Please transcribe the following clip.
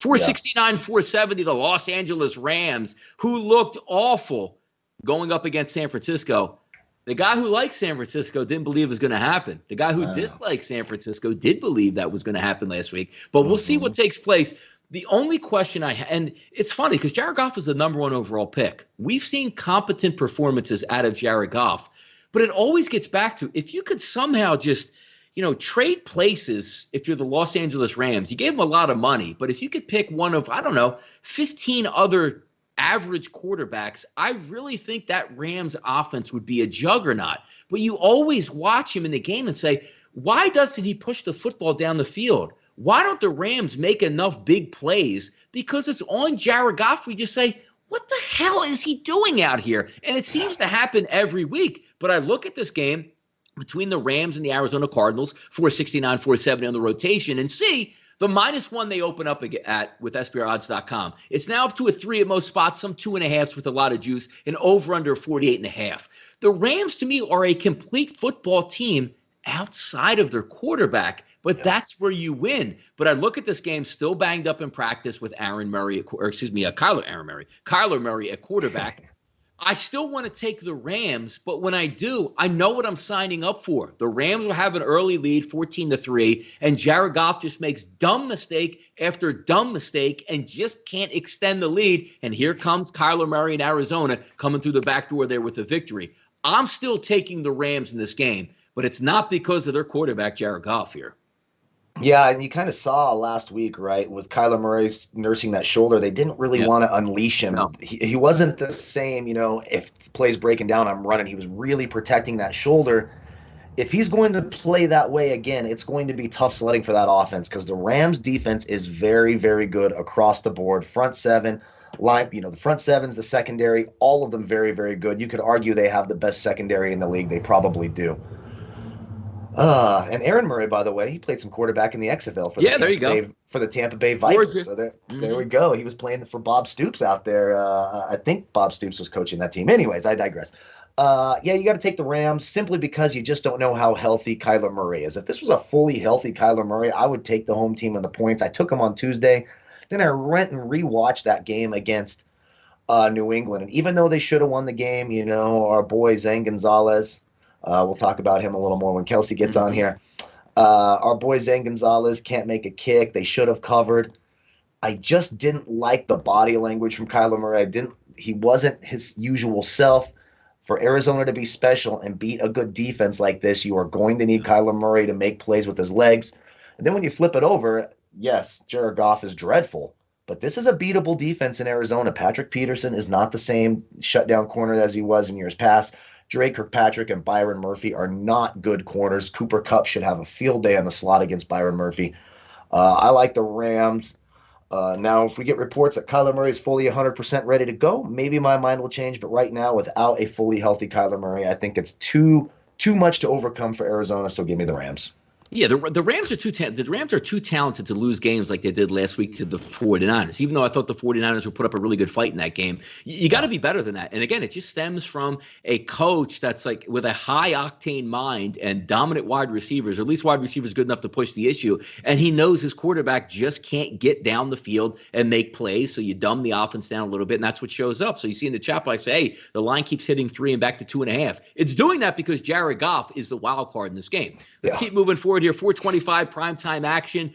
Yeah. 469, 470, the Los Angeles Rams, who looked awful going up against San Francisco. The guy who likes San Francisco didn't believe it was going to happen. The guy who dislikes San Francisco did believe that was going to happen last week. But we'll see what takes place. The only question and it's funny because Jared Goff was the number 1 overall pick. We've seen competent performances out of Jared Goff, but it always gets back to if you could somehow just, trade places. If you're the Los Angeles Rams, you gave them a lot of money, but if you could pick one of, 15 other average quarterbacks, I really think that Rams offense would be a juggernaut. But you always watch him in the game and say, why doesn't he push the football down the field? Why don't the Rams make enough big plays? Because it's on Jared Goff. We just say, what the hell is he doing out here? And it seems to happen every week. But I look at this game between the Rams and the Arizona Cardinals, 469, 470 on the rotation, and see the -1 they open up at with SBRodds.com. It's now up to a 3 at most spots, some 2.5s with a lot of juice, and over under 48.5. The Rams, to me, are a complete football team outside of their quarterback, but that's where you win. But I look at this game still banged up in practice with Kyler Murray at quarterback. I still want to take the Rams, but when I do, I know what I'm signing up for. The Rams will have an early lead, 14-3, and Jared Goff just makes dumb mistake after dumb mistake and just can't extend the lead. And here comes Kyler Murray in Arizona coming through the back door there with a victory. I'm still taking the Rams in this game, but it's not because of their quarterback, Jared Goff, here. Yeah, and you kind of saw last week, right, with Kyler Murray nursing that shoulder, they didn't really want to unleash him. No. He wasn't the same, if the play's breaking down, I'm running. He was really protecting that shoulder. If he's going to play that way again, it's going to be tough sledding for that offense because the Rams' defense is very, very good across the board. Front seven, the front sevens, the secondary, all of them very, very good. You could argue they have the best secondary in the league. They probably do. And Aaron Murray, by the way, he played some quarterback in the XFL for the Tampa Bay Vipers. So there we go. He was playing for Bob Stoops out there. I think Bob Stoops was coaching that team. Anyways, I digress. You got to take the Rams simply because you just don't know how healthy Kyler Murray is. If this was a fully healthy Kyler Murray, I would take the home team on the points. I took him on Tuesday. Then I went and rewatched that game against New England. And even though they should have won the game, our boy Zane Gonzalez, we'll talk about him a little more when Kelsey gets on here. Our boy Zane Gonzalez can't make a kick. They should have covered. I just didn't like the body language from Kyler Murray. He wasn't his usual self. For Arizona to be special and beat a good defense like this, you are going to need Kyler Murray to make plays with his legs. And then when you flip it over, yes, Jared Goff is dreadful. But this is a beatable defense in Arizona. Patrick Peterson is not the same shutdown corner as he was in years past. Drake Kirkpatrick and Byron Murphy are not good corners. Cooper Kupp should have a field day on the slot against Byron Murphy. I like the Rams. Now, if we get reports that Kyler Murray is fully 100% ready to go, maybe my mind will change. But right now, without a fully healthy Kyler Murray, I think it's too much to overcome for Arizona. So give me the Rams. Yeah, the Rams are too talented to lose games like they did last week to the 49ers, even though I thought the 49ers would put up a really good fight in that game. You got to be better than that. And again, it just stems from a coach that's like with a high-octane mind and dominant wide receivers, or at least wide receivers good enough to push the issue. And he knows his quarterback just can't get down the field and make plays, so you dumb the offense down a little bit, and that's what shows up. So you see in the chat, I say, hey, the line keeps hitting 3 and back to 2.5. It's doing that because Jared Goff is the wild card in this game. Let's keep moving forward here. 425 primetime action.